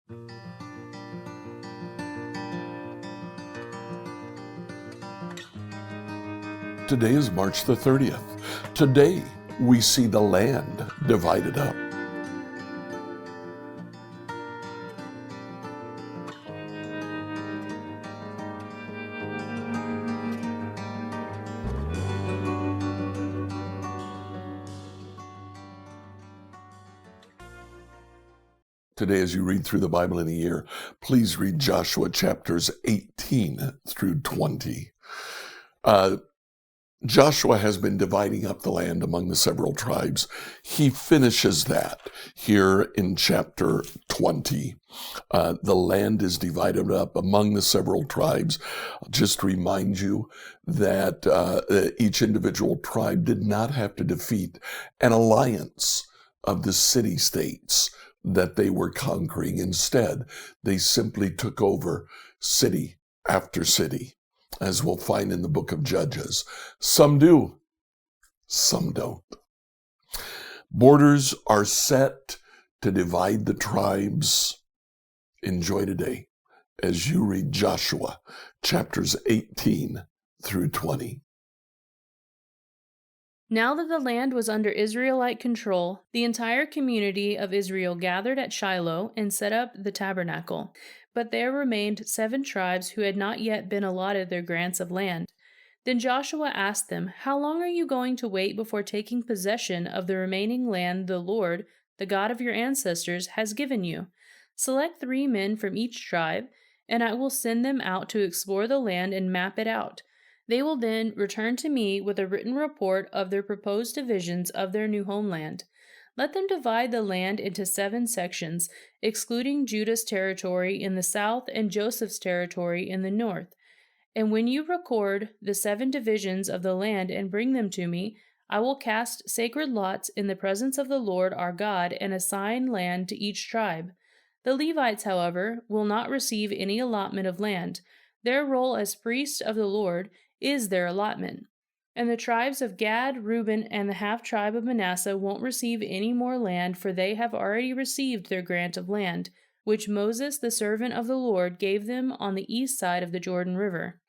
Today is March the 30th. Today, we see the land divided up. Today, as you read through the Bible in a year, please read Joshua chapters 18 through 20. Joshua has been dividing up the land among the several tribes. He finishes that here in chapter 20. The land is divided up among the several tribes. I'll just remind you that each individual tribe did not have to defeat an alliance of the city-states that they were conquering. Instead, they simply took over city after city, as we'll find in the book of Judges. Some do, some don't. Borders are set to divide the tribes. Enjoy today as you read Joshua chapters 18 through 20. Now that the land was under Israelite control, the entire community of Israel gathered at Shiloh and set up the tabernacle. But there remained 7 tribes who had not yet been allotted their grants of land. Then Joshua asked them, "How long are you going to wait before taking possession of the remaining land the Lord, the God of your ancestors, has given you? Select 3 men from each tribe, and I will send them out to explore the land and map it out. They will then return to me with a written report of their proposed divisions of their new homeland. Let them divide the land into 7 sections, excluding Judah's territory in the south and Joseph's territory in the north. And when you record the 7 divisions of the land and bring them to me, I will cast sacred lots in the presence of the Lord our God and assign land to each tribe. The Levites, however, will not receive any allotment of land. Their role as priests of the Lord is their allotment. And the tribes of Gad, Reuben, and the half-tribe of Manasseh won't receive any more land, for they have already received their grant of land, which Moses, the servant of the Lord, gave them on the east side of the Jordan River."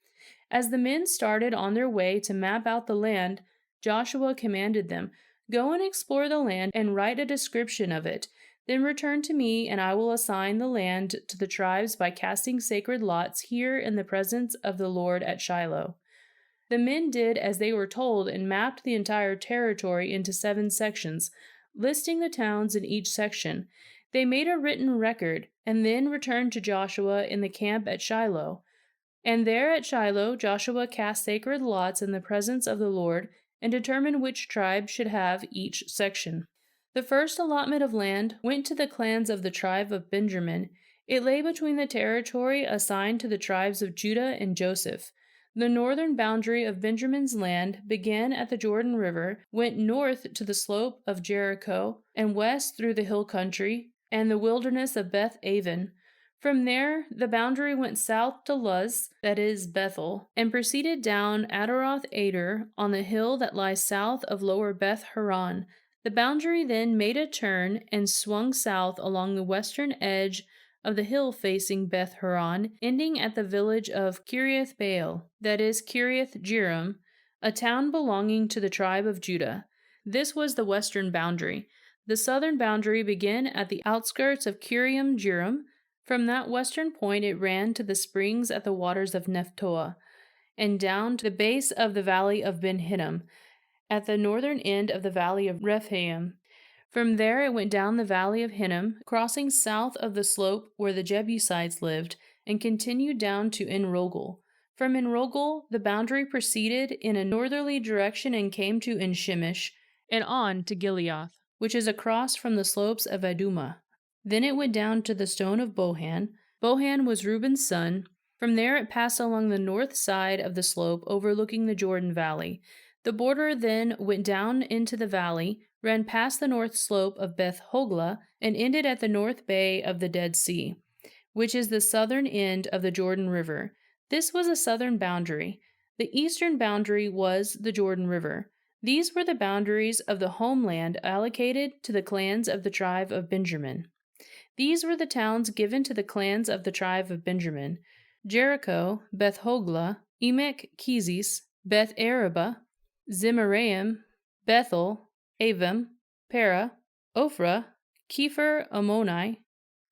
As the men started on their way to map out the land, Joshua commanded them, "Go and explore the land and write a description of it. Then return to me, and I will assign the land to the tribes by casting sacred lots here in the presence of the Lord at Shiloh." The men did as they were told and mapped the entire territory into 7 sections, listing the towns in each section. They made a written record and then returned to Joshua in the camp at Shiloh. And there at Shiloh, Joshua cast sacred lots in the presence of the Lord and determined which tribe should have each section. The first allotment of land went to the clans of the tribe of Benjamin. It lay between the territory assigned to the tribes of Judah and Joseph. The northern boundary of Benjamin's land began at the Jordan River, went north to the slope of Jericho, and west through the hill country and the wilderness of Beth Aven. From there, the boundary went south to Luz, that is Bethel, and proceeded down Adaroth Ader on the hill that lies south of lower Beth Horon. The boundary then made a turn and swung south along the western edge of the hill facing Beth Horon, ending at the village of Kiriath Baal, that is Kiriath Jearim, a town belonging to the tribe of Judah. This was the western boundary. The southern boundary began at the outskirts of Kiriath Jearim. From that western point it ran to the springs at the waters of Nephtoah, and down to the base of the valley of Ben Hinnom, at the northern end of the valley of Rephaim. From there it went down the valley of Hinnom, crossing south of the slope where the Jebusites lived, and continued down to En-Rogel. From En-Rogel, the boundary proceeded in a northerly direction and came to En-Shemesh, and on to Gileath, which is across from the slopes of Adumah. Then it went down to the stone of Bohan. Bohan was Reuben's son. From there it passed along the north side of the slope overlooking the Jordan Valley. The border then went down into the valley, ran past the north slope of Beth Hoglah, and ended at the north bay of the Dead Sea, which is the southern end of the Jordan River. This was a southern boundary. The eastern boundary was the Jordan River. These were the boundaries of the homeland allocated to the clans of the tribe of Benjamin. These were the towns given to the clans of the tribe of Benjamin: Jericho, Beth Hogla, Emek Keziz, Beth Araba, Zemaraim, Bethel, Avim, Para, Ophrah, Kepher Ammoni,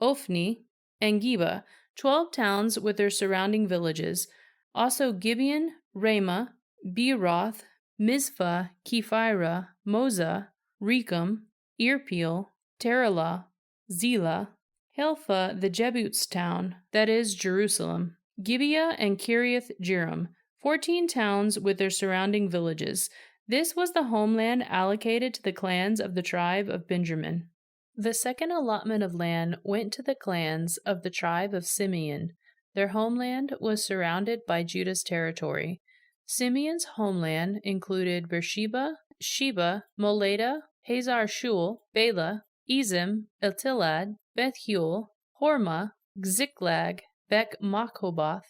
Ophni, and Geba, 12 towns with their surrounding villages. Also Gibeon, Ramah, Beeroth, Mizpah, Kephirah, Moza, Rechem, Irpeel, Teralah, Zelah, Helpha the Jebus town, that is Jerusalem, Gibeah and Kiriath Jearim, 14 towns with their surrounding villages. This was the homeland allocated to the clans of the tribe of Benjamin. The second allotment of land went to the clans of the tribe of Simeon. Their homeland was surrounded by Judah's territory. Simeon's homeland included Beersheba, Sheba, Moleda, Hazar Shul, Bela, Ezim, Eltilad, Beth Hul, Hormah, Ziklag, Beth Machobath,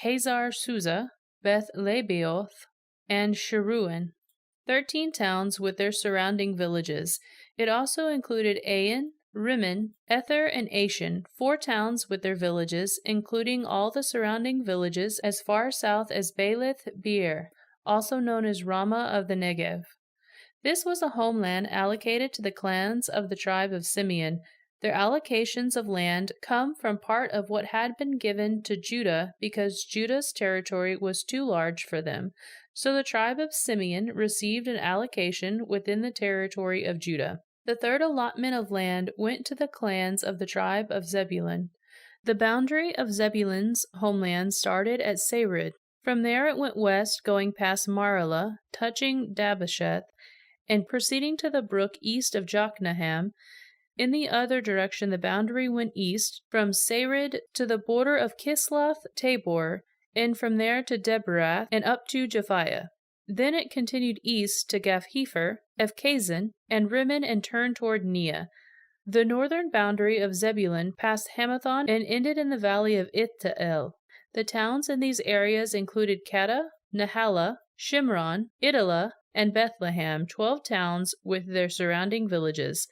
Hazar Susa, Beth Lebaoth, and Sharuan, 13 towns with their surrounding villages. It also included Ain, Rimmon, Ether, and Ashan, 4 towns with their villages, including all the surrounding villages as far south as Baalath Beer, also known as Ramah of the Negev. This was a homeland allocated to the clans of the tribe of Simeon. Their allocations of land come from part of what had been given to Judah because Judah's territory was too large for them. So the tribe of Simeon received an allocation within the territory of Judah. The third allotment of land went to the clans of the tribe of Zebulun. The boundary of Zebulun's homeland started at Sarid. From there it went west, going past Maralah, touching Dabbesheth, and proceeding to the brook east of Jokneham. In the other direction the boundary went east, from Sarid to the border of Kisloth Tabor, and from there to Deberath and up to Japhiah. Then it continued east to Gath-Hepher, Ephkazin, and Rimmon, and turned toward Neah. The northern boundary of Zebulun passed Hamathon and ended in the valley of Ithtael. The towns in these areas included Kadah, Nahalah, Shimron, Idalah, and Bethlehem, 12 towns with their surrounding villages.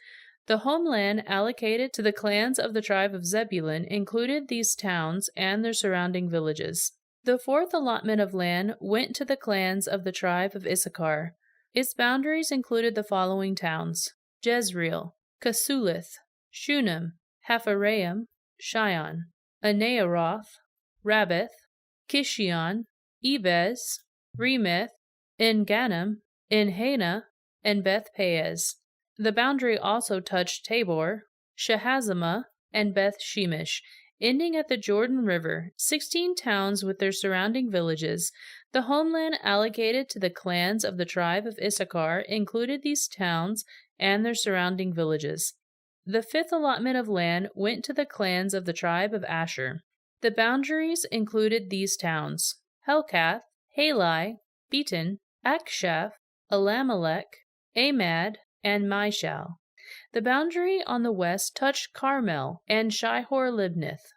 The homeland allocated to the clans of the tribe of Zebulun included these towns and their surrounding villages. The fourth allotment of land went to the clans of the tribe of Issachar. Its boundaries included the following towns: Jezreel, Kasulith, Shunem, Hapharaim, Shion, Anaeroth, Rabbith, Kishion, Ebez, Remeth, En-Ganim, En-Hana, and Beth-Peaz. The boundary also touched Tabor, Shahazimah, and Beth-Shemesh, ending at the Jordan River, 16 towns with their surrounding villages. The homeland allocated to the clans of the tribe of Issachar included these towns and their surrounding villages. The fifth allotment of land went to the clans of the tribe of Asher. The boundaries included these towns: Helkath, Halai, Beaton, Akshaph, Elamelech, Amad, and Mishal. The boundary on the west touched Carmel and Shihor-Libnath.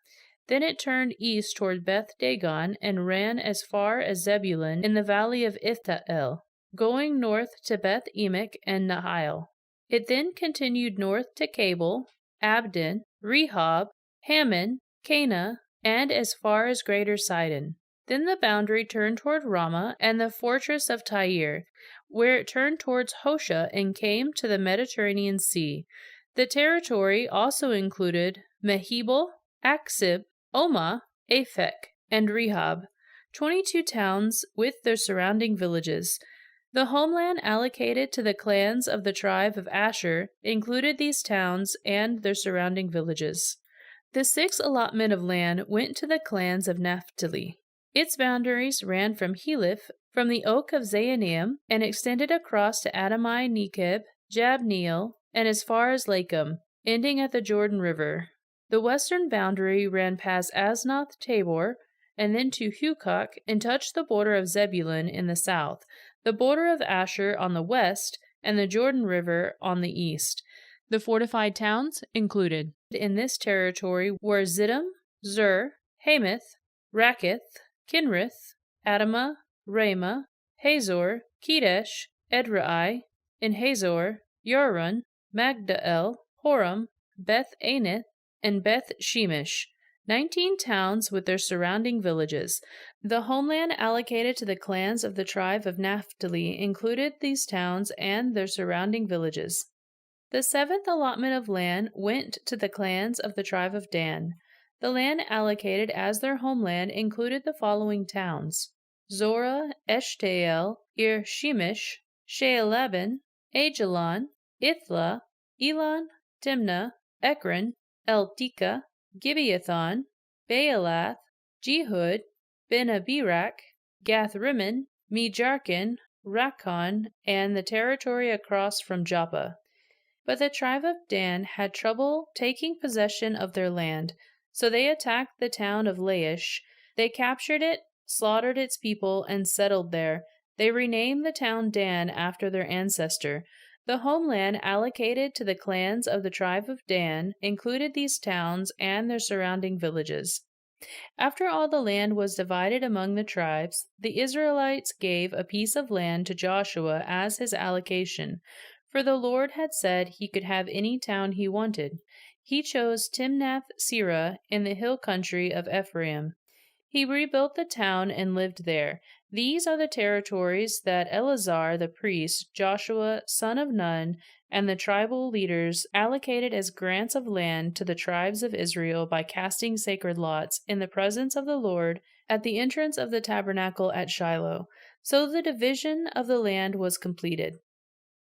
Then it turned east toward Beth Dagon and ran as far as Zebulun in the valley of Ithtael, going north to Beth Emek and Nahil. It then continued north to Cabul, Abdon, Rehob, Hammon, Cana, and as far as Greater Sidon. Then the boundary turned toward Ramah and the fortress of Tyre, where it turned towards Hosha and came to the Mediterranean Sea. The territory also included Mehebel, Aksib, Omah, Aphek, and Rehob, 22 towns with their surrounding villages. The homeland allocated to the clans of the tribe of Asher included these towns and their surrounding villages. The sixth allotment of land went to the clans of Naphtali. Its boundaries ran from Heleph, from the oak of Zaanaim, and extended across to Adamai Nekeb, Jabneel, and as far as Lakum, ending at the Jordan River. The western boundary ran past Asnoth Tabor, and then to Hukok, and touched the border of Zebulun in the south, the border of Asher on the west, and the Jordan River on the east. The fortified towns included in this territory were Ziddim, Zur, Hamath, Rakith, Kinrith, Adamah, Ramah, Hazor, Kedesh, Edrei, and Hazor, Yarun, Magdael, Horam, Beth Anith, and Beth Shemesh, 19 towns with their surrounding villages. The homeland allocated to the clans of the tribe of Naphtali included these towns and their surrounding villages. The seventh allotment of land went to the clans of the tribe of Dan. The land allocated as their homeland included the following towns: Zorah, Eshtael, Ir-Shemesh, Shealaban, Ajalon, Ithla, Elon, Timnah, Ekron, Eltekeh, Gibeathon, Baalath, Jehud, Ben-Abirak, Gath-Rimmon, Mejarkon, Rakkon, and the territory across from Joppa. But the tribe of Dan had trouble taking possession of their land, so they attacked the town of Laish. They captured it, slaughtered its people, and settled there. They renamed the town Dan after their ancestor. The homeland allocated to the clans of the tribe of Dan included these towns and their surrounding villages. After all the land was divided among the tribes, the Israelites gave a piece of land to Joshua as his allocation, for the Lord had said he could have any town he wanted. He chose Timnath-Serah in the hill country of Ephraim. He rebuilt the town and lived there. These are the territories that Eleazar the priest, Joshua son of Nun, and the tribal leaders allocated as grants of land to the tribes of Israel by casting sacred lots in the presence of the Lord at the entrance of the tabernacle at Shiloh. So the division of the land was completed.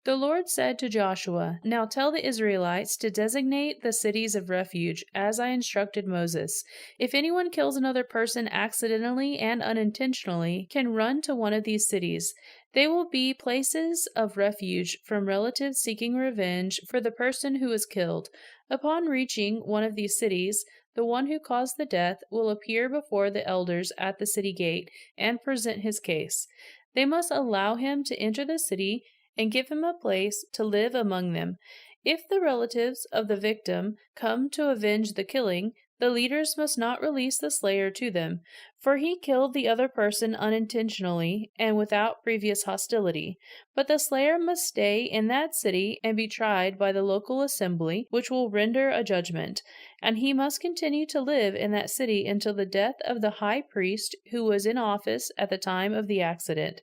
The Lord said to Joshua, "Now tell the Israelites to designate the cities of refuge, as I instructed Moses. If anyone kills another person accidentally and unintentionally, can run to one of these cities. They will be places of refuge from relatives seeking revenge for the person who was killed. Upon reaching one of these cities, the one who caused the death will appear before the elders at the city gate and present his case. They must allow him to enter the city and give him a place to live among them. If the relatives of the victim come to avenge the killing, the leaders must not release the slayer to them, for he killed the other person unintentionally and without previous hostility. But the slayer must stay in that city and be tried by the local assembly, which will render a judgment, and he must continue to live in that city until the death of the high priest who was in office at the time of the accident.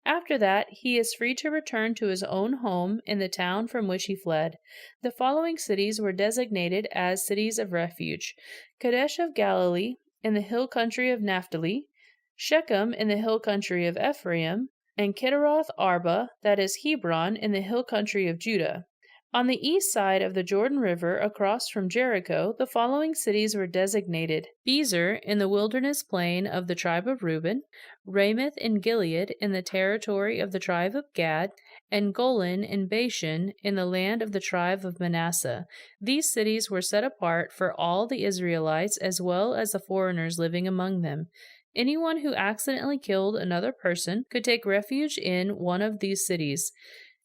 After that, he is free to return to his own home in the town from which he fled. The following cities were designated as cities of refuge: Kadesh of Galilee, in the hill country of Naphtali, Shechem in the hill country of Ephraim, and Kidderoth Arba, that is Hebron, in the hill country of Judah. On the east side of the Jordan River, across from Jericho, the following cities were designated: Bezer in the wilderness plain of the tribe of Reuben, Ramoth in Gilead in the territory of the tribe of Gad, and Golan in Bashan in the land of the tribe of Manasseh. These cities were set apart for all the Israelites as well as the foreigners living among them. Anyone who accidentally killed another person could take refuge in one of these cities.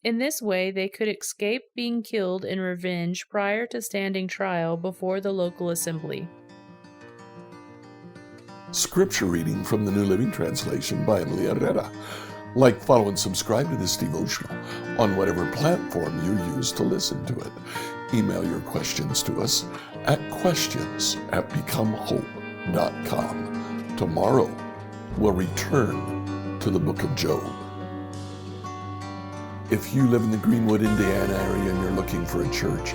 In this way, they could escape being killed in revenge prior to standing trial before the local assembly. Scripture reading from the New Living Translation by Emily Herrera. Like, follow, and subscribe to this devotional on whatever platform you use to listen to it. Email your questions to us at questions@becomehope.com. Tomorrow, we'll return to the book of Job. If you live in the Greenwood, Indiana area and you're looking for a church,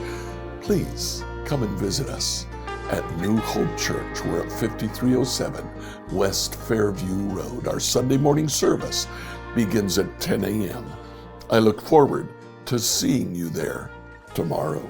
please come and visit us at New Hope Church. We're at 5307 West Fairview Road. Our Sunday morning service begins at 10 a.m. I look forward to seeing you there tomorrow.